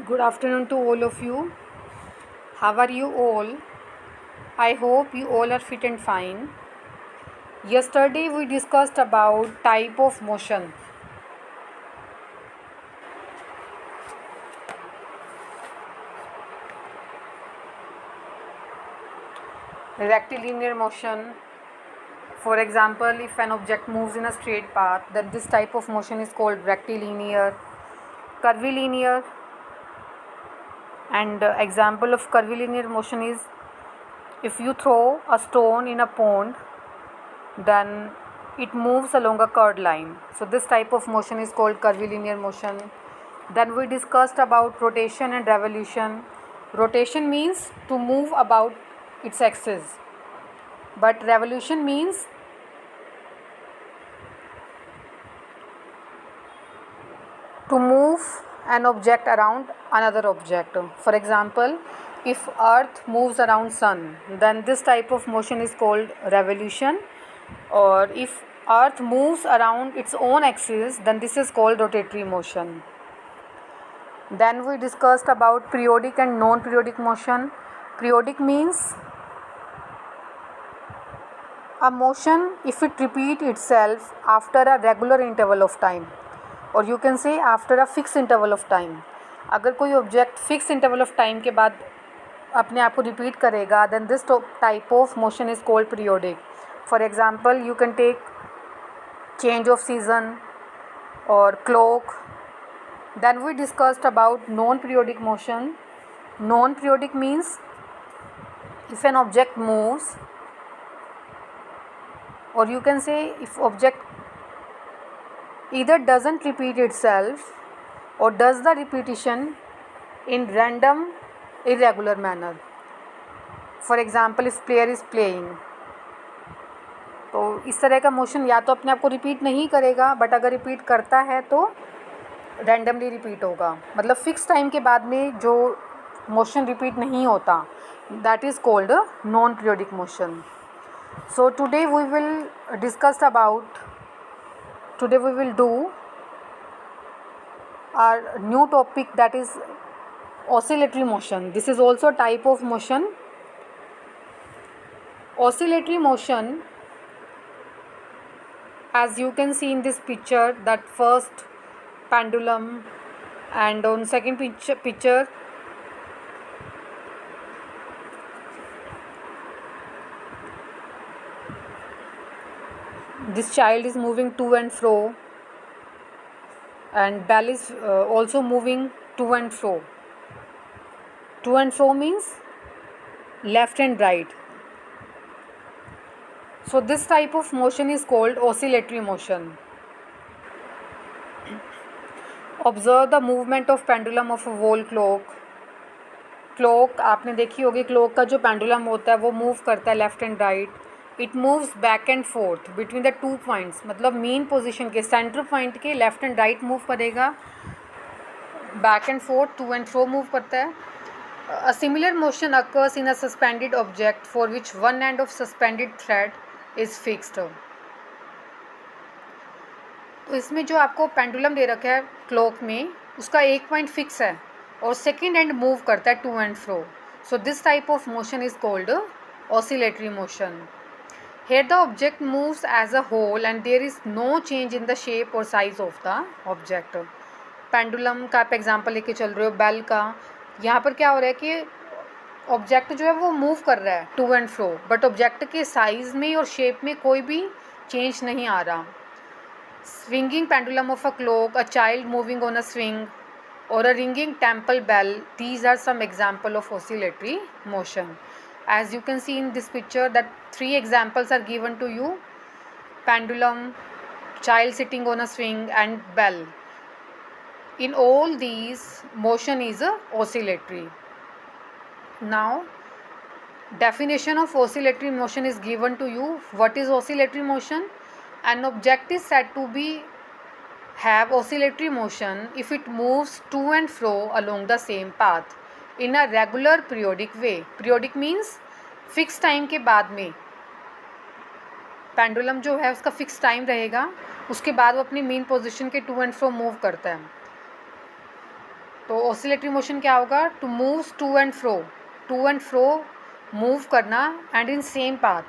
Good afternoon to all of you. How are you all? I hope you all are fit and fine. Yesterday we discussed about type of motion. Rectilinear motion. For example, if an object moves in a straight path, then this type of motion is called rectilinear. Curvilinear. And example of curvilinear motion is if you throw a stone in a pond, then it moves along a curved line. So this type of motion is called curvilinear motion. Then we discussed about rotation and revolution. Rotation means to move about its axis, but revolution means to move an object around another object. For example, if earth moves around sun, then this type of motion is called revolution. Or if earth moves around its own axis, then this is called rotatory motion. Then we discussed about periodic and non-periodic motion. Periodic means a motion if it repeats itself after a regular interval of time, or you can say after a fixed interval of time. अगर कोई object fix interval of time के बाद अपने आप को repeat करेगा, then this type of motion is called periodic. For example, you can take change of season or clock. Then we discussed about non-periodic motion. Non-periodic means if an object moves, or you can say if object either doesn't repeat itself or does the repetition in random irregular manner. For example, if player is playing, तो इस तरह का motion या तो अपने आप को repeat नहीं करेगा, बट अगर रिपीट करता है तो रैंडमली रिपीट होगा. मतलब फिक्स टाइम के बाद में जो मोशन रिपीट नहीं होता, that is called non periodic motion. So today we will do our new topic, that is oscillatory motion. This is also a type of motion. Oscillatory motion, as you can see in this picture, that first pendulum, and on second picture this child is moving to and fro, and bell is also moving to and fro. To and fro means left and right. So this type of motion is called oscillatory motion. Observe the movement of pendulum of a wall clock. Clock आपने देखी होगी, clock का जो pendulum होता है वो move करता है left and right. It moves back and forth between the two points, मतलब मेन पोजीशन के सेंटर पॉइंट के लेफ्ट एंड राइट मूव करेगा, back and forth to and fro move करता है. A similar motion occurs in a suspended object for which one end of suspended thread is fixed. तो इसमें जो आपको pendulum दे रखा है क्लॉक में, उसका एक पॉइंट फिक्स है और सेकेंड एंड मूव करता है to and fro. So this type of motion is called oscillatory motion. Here the object moves as a whole and there is no change in the shape or size of the object. Pendulum का आप example लेके चल रहे हो, bell का. यहाँ पर क्या हो रहा है कि ऑब्जेक्ट जो है वो मूव कर रहा है to and fro, but object के साइज़ में और शेप में कोई भी चेंज नहीं आ रहा. Swinging pendulum of a clock, a child moving on a swing, or a ringing temple bell, these are some example of oscillatory motion. As you can see in this picture that 3 examples are given to you: pendulum, child sitting on a swing, and bell. In all these, motion is oscillatory. Now definition of oscillatory motion is given to you. What is oscillatory motion? An object is said to be have oscillatory motion if it moves to and fro along the same path in a regular periodic way. Periodic means fixed time के बाद में pendulum जो है उसका fix time रहेगा, उसके बाद वो अपनी मेन पोजीशन के टू एंड फ्रो मूव करता है. तो ऑसिलेटरी मोशन क्या होगा? To moves to and fro move करना and in same path.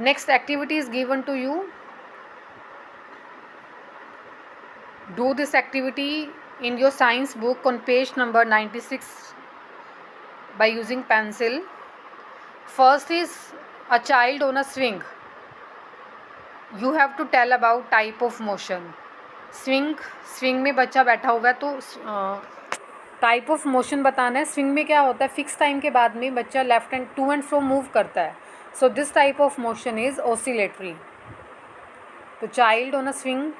Next activity is given to you. Do this activity in your science book on page number 96 by using pencil. First is a child on a swing. You have to tell about type of motion. swing में बच्चा बैठा हुआ है, तो type of motion बताना है. Swing में क्या होता है? फिक्स टाइम के बाद में बच्चा left and to and fro move करता है. So this type of motion is oscillatory. तो चाइल्ड ऑन अ स्विंग,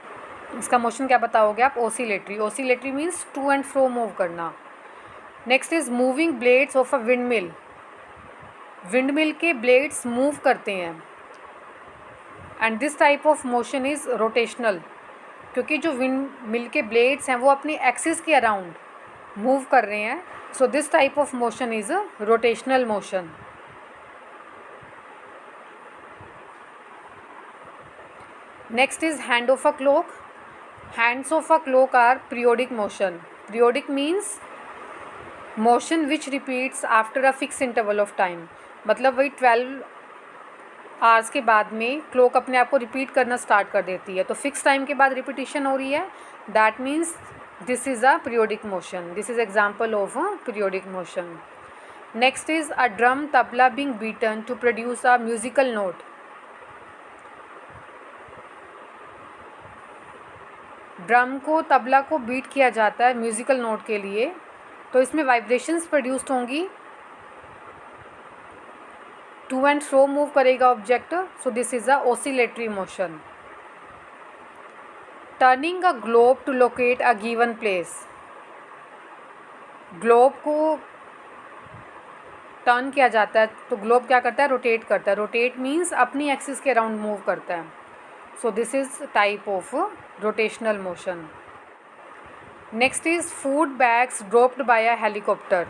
इसका मोशन क्या बताओगे आप? Oscillatory. Oscillatory means to and fro move करना. Next is moving blades of a wind mill. Wind mill के blades move करते हैं and this type of motion is rotational, क्योंकि जो विंड मिल के ब्लेड्स हैं वो अपनी एक्सिस के अराउंड मूव कर रहे हैं. सो this type of motion is rotational motion. Next is hand of a clock. Hands of a clock are periodic motion. Periodic means motion which repeats after a fixed interval of time. मतलब वही 12 hours के बाद में clock अपने आप को repeat करना start कर देती है. तो फिक्स टाइम के बाद रिपीटिशन हो रही है. That means this is a periodic motion. This is example of a periodic motion. Next is a drum tabla being beaten to produce a musical note. Drum को, तबला को बीट किया जाता है म्यूज़िकल नोट के लिए, तो इसमें वाइब्रेशंस प्रोड्यूस्ड होंगी. टू एंड फ्रो मूव करेगा object. So this is a oscillatory motion. Turning a globe to locate a given place. Globe को टर्न किया जाता है, तो ग्लोब क्या करता है? रोटेट करता है. रोटेट मीन्स अपनी एक्सिस के अराउंड मूव करता है. So this is type of rotational motion. Next is food bags dropped by a helicopter.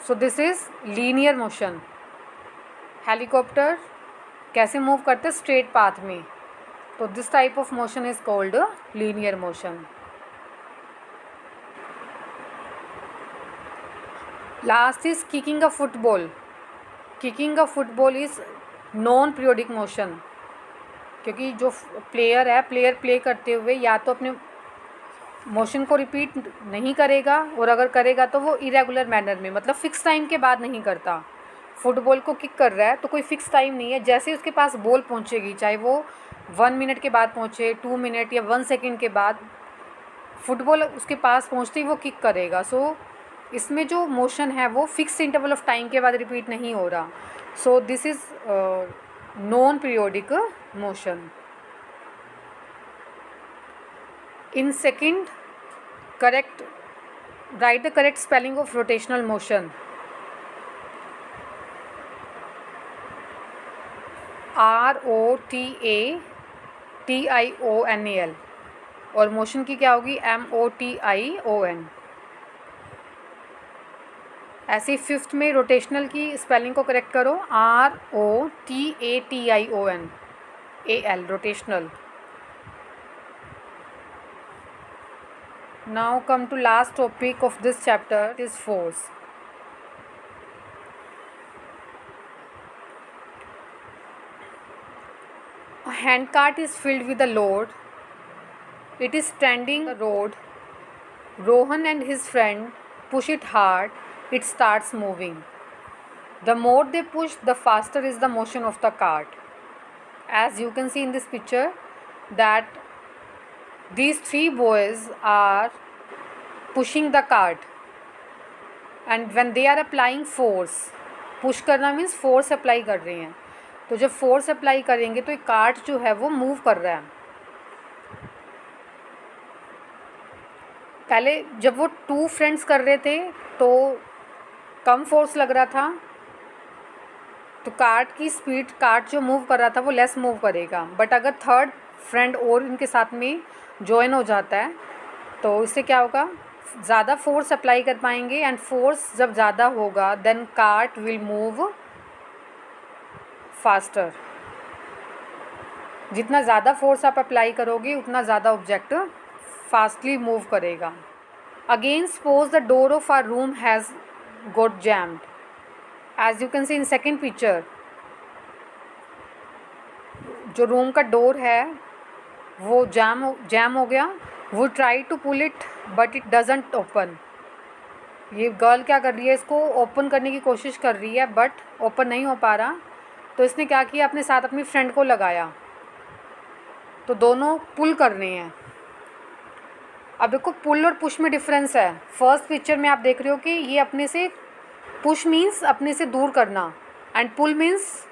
So this is linear motion. Helicopter कैसे मूव करते हैं? स्ट्रेट पाथ में. तो this type of motion is called linear motion. Last is kicking a football. Kicking a football is non-periodic motion. क्योंकि जो player है, player play करते हुए या तो अपने मोशन को रिपीट नहीं करेगा, और अगर करेगा तो वो इरेगुलर मैनर में, मतलब फ़िक्स टाइम के बाद नहीं करता. फुटबॉल को किक कर रहा है तो कोई फ़िक्स टाइम नहीं है. जैसे ही उसके पास बॉल पहुंचेगी, चाहे वो 1 मिनट के बाद पहुंचे, 2 मिनट या 1 सेकेंड के बाद, फुटबॉल उसके पास पहुंचते ही वो किक करेगा. सो इसमें जो मोशन है वो फिक्स इंटरवल ऑफ टाइम के बाद रिपीट नहीं हो रहा. सो this is non-periodic motion. In second, write the correct spelling of rotational motion. ROTATIONAL. और मोशन की क्या होगी? MOTION. ऐसे फिफ्थ में रोटेशनल की स्पेलिंग को करेक्ट करो. ROTATIONAL, rotational. Now come to last topic of this chapter is force. A handcart is filled with a load. It is standing on the road. Rohan and his friend push it hard. It starts moving. The more they push, the faster is the motion of the cart. As you can see in this picture, that these 3 boys are pushing the cart, and when they are applying force, push करना means force apply कर रहे हैं. तो जब force apply करेंगे तो ये cart जो है वो move कर रहा है. पहले जब वो 2 फ्रेंड्स कर रहे थे तो कम फोर्स लग रहा था, तो कार्ट की स्पीड, कार्ट जो मूव कर रहा था वो लेस मूव करेगा. बट अगर थर्ड फ्रेंड और इनके साथ में जॉइन हो जाता है तो इससे क्या होगा? ज़्यादा फोर्स अप्लाई कर पाएंगे, एंड फोर्स जब ज़्यादा होगा then cart will move faster. जितना ज़्यादा फोर्स आप अप्लाई करोगे उतना ज़्यादा ऑब्जेक्ट फास्टली मूव करेगा. Again, suppose the door of our room has got jammed. As you can see in second picture, जो रूम का डोर है वो जैम हो गया. वो try to pull it but it doesn't open. ये girl क्या कर रही है, इसको ओपन करने की कोशिश कर रही है बट ओपन नहीं हो पा रहा. तो इसने क्या किया, अपने साथ अपनी फ्रेंड को लगाया. तो दोनों पुल कर रहे हैं. अब देखो पुल और पुश में डिफरेंस है. फर्स्ट पिक्चर में आप देख रहे हो कि ये अपने से, पुश मीन्स अपने से दूर करना and pull means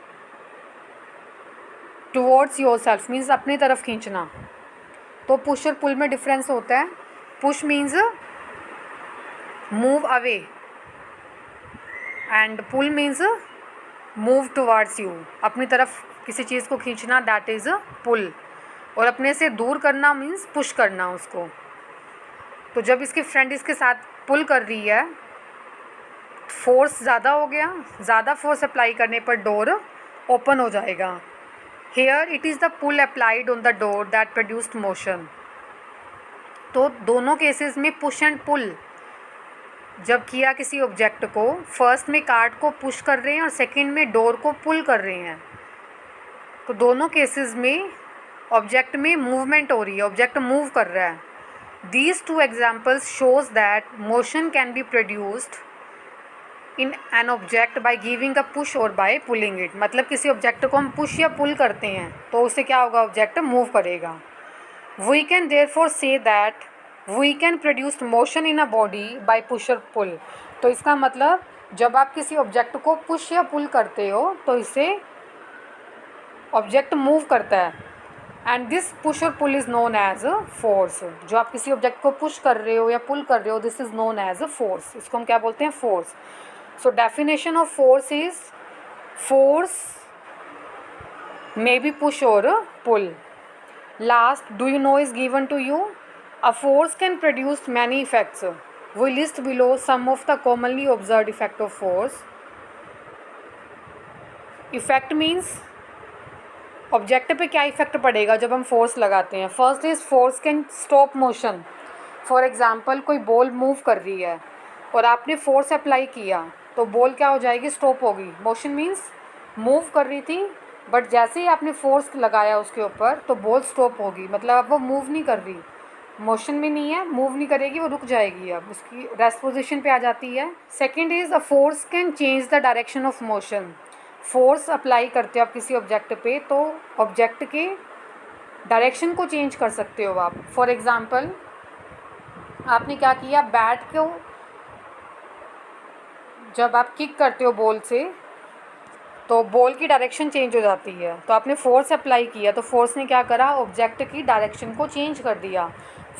towards yourself, means अपनी तरफ खींचना. तो पुश और पुल में डिफरेंस होता है. Push means move away and pull means move towards you, अपनी तरफ किसी चीज़ को खींचना, दैट इज़ पुल. और अपने से दूर करना मीन्स पुश करना उसको. तो जब इसकी फ्रेंड इसके साथ पुल कर रही है, फोर्स ज़्यादा हो गया. ज़्यादा फोर्स अप्लाई करने पर डोर ओपन हो जाएगा. Here it is the pull applied on the door that produced motion. तो दोनों केसेस में पुश एंड पुल जब किया किसी ऑब्जेक्ट को, फर्स्ट में कार्ड को पुश कर रहे हैं और सेकंड में डोर को पुल कर रहे हैं. तो दोनों केसेस में ऑब्जेक्ट में मूवमेंट हो रही है, ऑब्जेक्ट मूव कर रहा है. These two examples shows that motion can be produced in an object by giving a push or by pulling it. मतलब किसी ऑब्जेक्ट को हम पुश या पुल करते हैं तो उससे क्या होगा, ऑब्जेक्ट मूव करेगा. We can therefore say that we can produce motion in a body by push or pull. तो इसका मतलब जब आप किसी ऑब्जेक्ट को पुश या पुल करते हो तो इससे ऑब्जेक्ट मूव करता है. एंड दिस पुश और pull is known as a force. जो आप किसी ऑब्जेक्ट को पुश कर रहे हो या पुल कर रहे हो, this is known as a force. इसको हम क्या बोलते हैं, force. So definition of force is force may be push और pull. Last, do you know is given to you. A force can produce many effects. We list below some of the commonly observed effect of force. Effect means object पे क्या effect पड़ेगा जब हम force लगाते हैं. First is force can stop motion. For example कोई ball move कर रही है और आपने फोर्स अप्लाई किया तो बॉल क्या हो जाएगी, स्टॉप होगी. मोशन मीन्स मूव कर रही थी बट जैसे ही आपने फोर्स लगाया उसके ऊपर तो बॉल स्टॉप होगी. मतलब अब वो मूव नहीं कर रही, मोशन में नहीं है, मूव नहीं करेगी, वो रुक जाएगी, अब उसकी रेस्ट पोजिशन पे आ जाती है. Second is a force can change the direction of motion. Force apply करते हो आप किसी ऑब्जेक्ट पे तो ऑब्जेक्ट के डायरेक्शन को चेंज कर सकते हो आप. फॉर एग्जांपल आपने क्या किया, बैट को जब आप किक करते हो बॉल से तो बॉल की डायरेक्शन चेंज हो जाती है. तो आपने फोर्स अप्लाई किया तो फोर्स ने क्या करा, ऑब्जेक्ट की डायरेक्शन को चेंज कर दिया.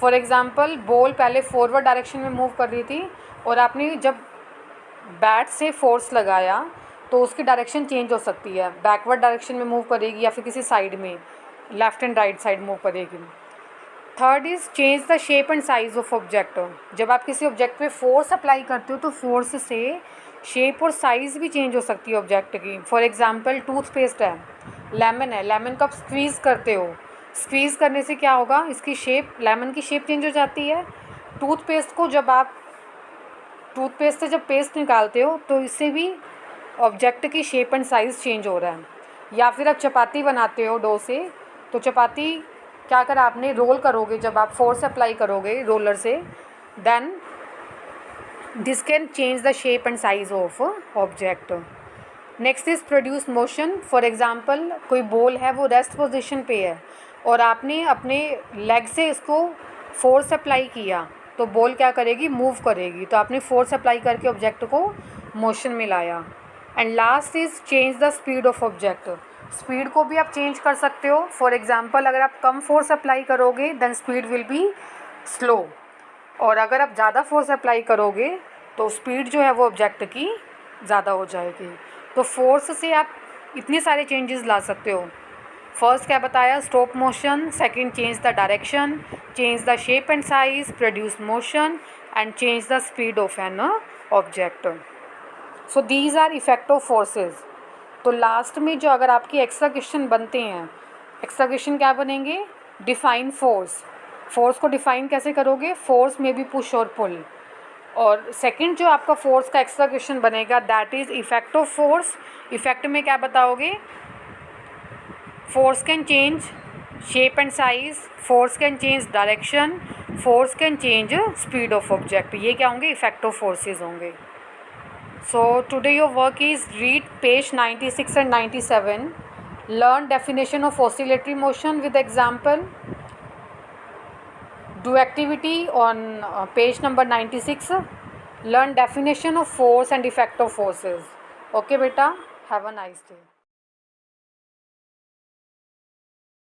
फॉर एग्जांपल बॉल पहले फॉरवर्ड डायरेक्शन में मूव कर रही थी और आपने जब बैट से फोर्स लगाया तो उसकी डायरेक्शन चेंज हो सकती है, बैकवर्ड डायरेक्शन में मूव करेगी या फिर किसी साइड में, left and right side move करेगी. Third is change the shape and size of object. जब आप किसी ऑब्जेक्ट पे फोर्स अप्लाई करते हो तो फोर्स से शेप और साइज़ भी चेंज हो सकती है ऑब्जेक्ट की. फॉर एग्जांपल टूथपेस्ट है, लेमन है, लेमन को आप स्क्वीज़ करते हो, स्क्वीज़ करने से क्या होगा, इसकी शेप, लेमन की शेप चेंज हो जाती है. टूथपेस्ट को जब आप टूथपेस्ट से जब पेस्ट निकालते हो तो इससे भी ऑब्जेक्ट की शेप एंड साइज़ चेंज हो रहा है. या फिर आप चपाती बनाते हो डो से तो चपाती क्या करा आपने, रोल करोगे, जब आप फोर्स अप्लाई करोगे रोलर से then this can change the shape and size of object. Next is produce motion. For example कोई बॉल है वो रेस्ट पोजीशन पे है और आपने अपने लेग से इसको फोर्स अप्लाई किया तो बॉल क्या करेगी, मूव करेगी. तो आपने फोर्स अप्लाई करके ऑब्जेक्ट को मोशन में लाया. And last is change the speed of object. Speed को भी आप चेंज कर सकते हो. फॉर एग्जांपल अगर आप कम फोर्स अप्लाई करोगे then speed will be slow, और अगर आप ज़्यादा फोर्स अप्लाई करोगे तो स्पीड जो है वो ऑब्जेक्ट की ज़्यादा हो जाएगी. तो फोर्स से आप इतने सारे चेंजेस ला सकते हो. फर्स्ट क्या बताया, stop motion. Second change the direction, change the shape and size, produce motion and change the speed of an object. So these are effect of forces. तो लास्ट में जो अगर आपके एक्स्ट्रा क्वेश्चन बनते हैं, एक्स्ट्रा क्वेश्चन क्या बनेंगे, define force. Force को डिफाइन कैसे करोगे, फोर्स में बी पुश और पुल। और सेकंड जो आपका फोर्स का एक्स्ट्रा क्वेश्चन बनेगा that is effect of force. Effect में क्या बताओगे, force can change shape and size, force can change direction, force can change speed of object. ये क्या होंगे, इफेक्ट ऑफ फोर्सेज होंगे। So today your work is read page 96 and 97, learn definition of oscillatory motion with example, do activity on page number 96, learn definition of force and effect of forces. Okay beta, have a nice day.